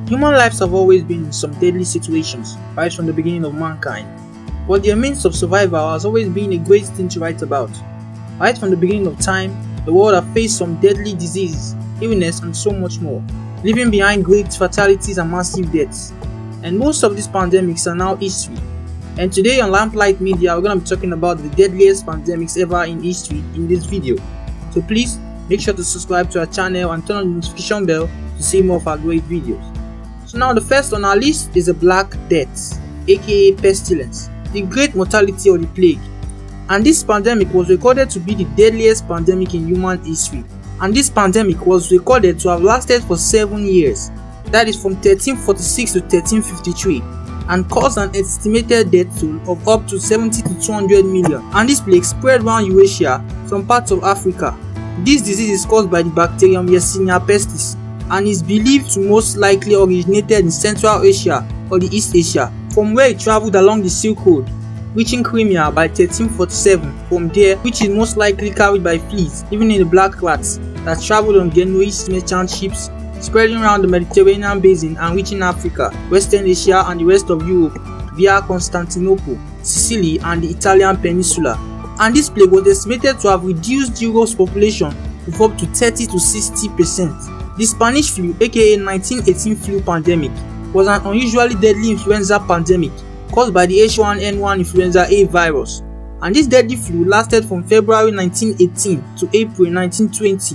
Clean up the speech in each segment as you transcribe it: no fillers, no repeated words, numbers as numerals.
Human lives have always been in some deadly situations, right from the beginning of mankind. But their means of survival has always been a great thing to write about. Right from the beginning of time, the world has faced some deadly diseases, illness, and so much more, leaving behind great fatalities and massive deaths. And most of these pandemics are now history. And today on Lamplight Media, we're going to be talking about the deadliest pandemics ever in history in this video. So please make sure to subscribe to our channel and turn on the notification bell to see more of our great videos. So now the first on our list is the Black Death, aka pestilence, the great mortality of the plague. And this pandemic was recorded to be the deadliest pandemic in human history. And this pandemic was recorded to have lasted for 7 years, that is from 1346 to 1353, and caused an estimated death toll of up to 70 to 200 million. And this plague spread around Eurasia, some parts of Africa. This disease is caused by the bacterium Yersinia pestis and is believed to most likely originated in Central Asia or the East Asia, from where it traveled along the Silk Road, reaching Crimea by 1347. From there, which is most likely carried by fleas, even in the black rats that traveled on Genoese merchant ships, spreading around the Mediterranean basin and reaching Africa, Western Asia, and the rest of Europe via Constantinople, Sicily, and the Italian peninsula. And this plague was estimated to have reduced Europe's population with up to 30 to 60%. The Spanish flu, aka 1918 flu pandemic, was an unusually deadly influenza pandemic caused by the H1N1 influenza A virus. And this deadly flu lasted from February 1918 to April 1920,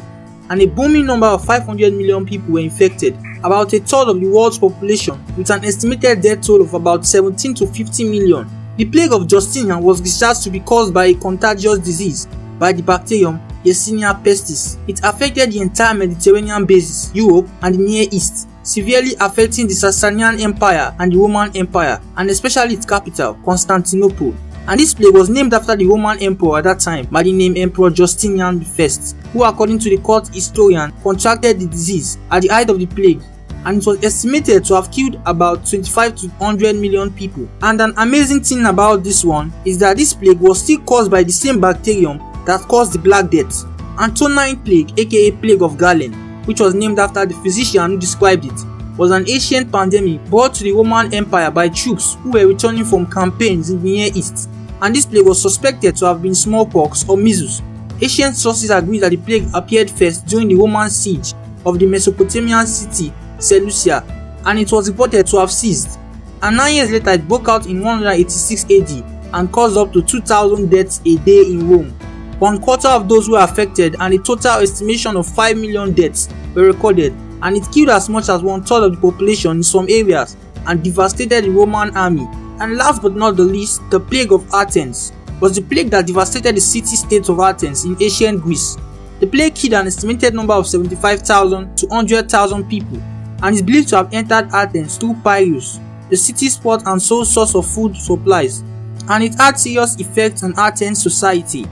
and a booming number of 500 million people were infected, about a third of the world's population, with an estimated death toll of about 17 to 50 million. The plague of Justinian was discharged to be caused by a contagious disease by the bacterium Yersinia pestis. It affected the entire Mediterranean basin, Europe, and the Near East, severely affecting the Sasanian Empire and the Roman Empire, and especially its capital, Constantinople. And this plague was named after the Roman emperor at that time by the name Emperor Justinian I, who, according to the court historian, contracted the disease at the height of the plague, and it was estimated to have killed about 25 to 100 million people. And an amazing thing about this one is that this plague was still caused by the same bacterium that caused the Black Death. Antonine Plague, aka Plague of Galen, which was named after the physician who described it, was an ancient pandemic brought to the Roman Empire by troops who were returning from campaigns in the Near East. And this plague was suspected to have been smallpox or measles. Ancient sources agree that the plague appeared first during the Roman siege of the Mesopotamian city Seleucia, and it was reported to have ceased. And 9 years later it broke out in 186 AD and caused up to 2,000 deaths a day in Rome. 1/4 of those were affected, and a total estimation of 5 million deaths were recorded, and it killed as much as 1/3 of the population in some areas and devastated the Roman army. And last but not the least, the plague of Athens was the plague that devastated the city-state of Athens in ancient Greece. The plague killed an estimated number of 75,000 to 100,000 people, and is believed to have entered Athens through Piraeus, the city's port and sole source of food supplies, and it had serious effects on Athens society,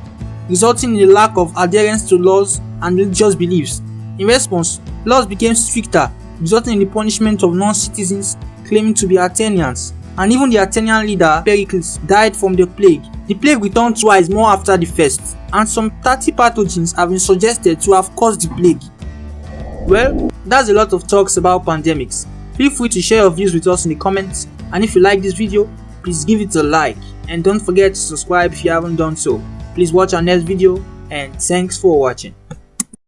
resulting in a lack of adherence to laws and religious beliefs. In response, laws became stricter, resulting in the punishment of non-citizens claiming to be Athenians, and even the Athenian leader Pericles died from the plague. The plague returned twice more after the first, and some 30 pathogens have been suggested to have caused the plague. Well, that's a lot of talks about pandemics. Feel free to share your views with us in the comments, and if you like this video, please give it a like, and don't forget to subscribe if you haven't done so. Please watch our next video, and thanks for watching.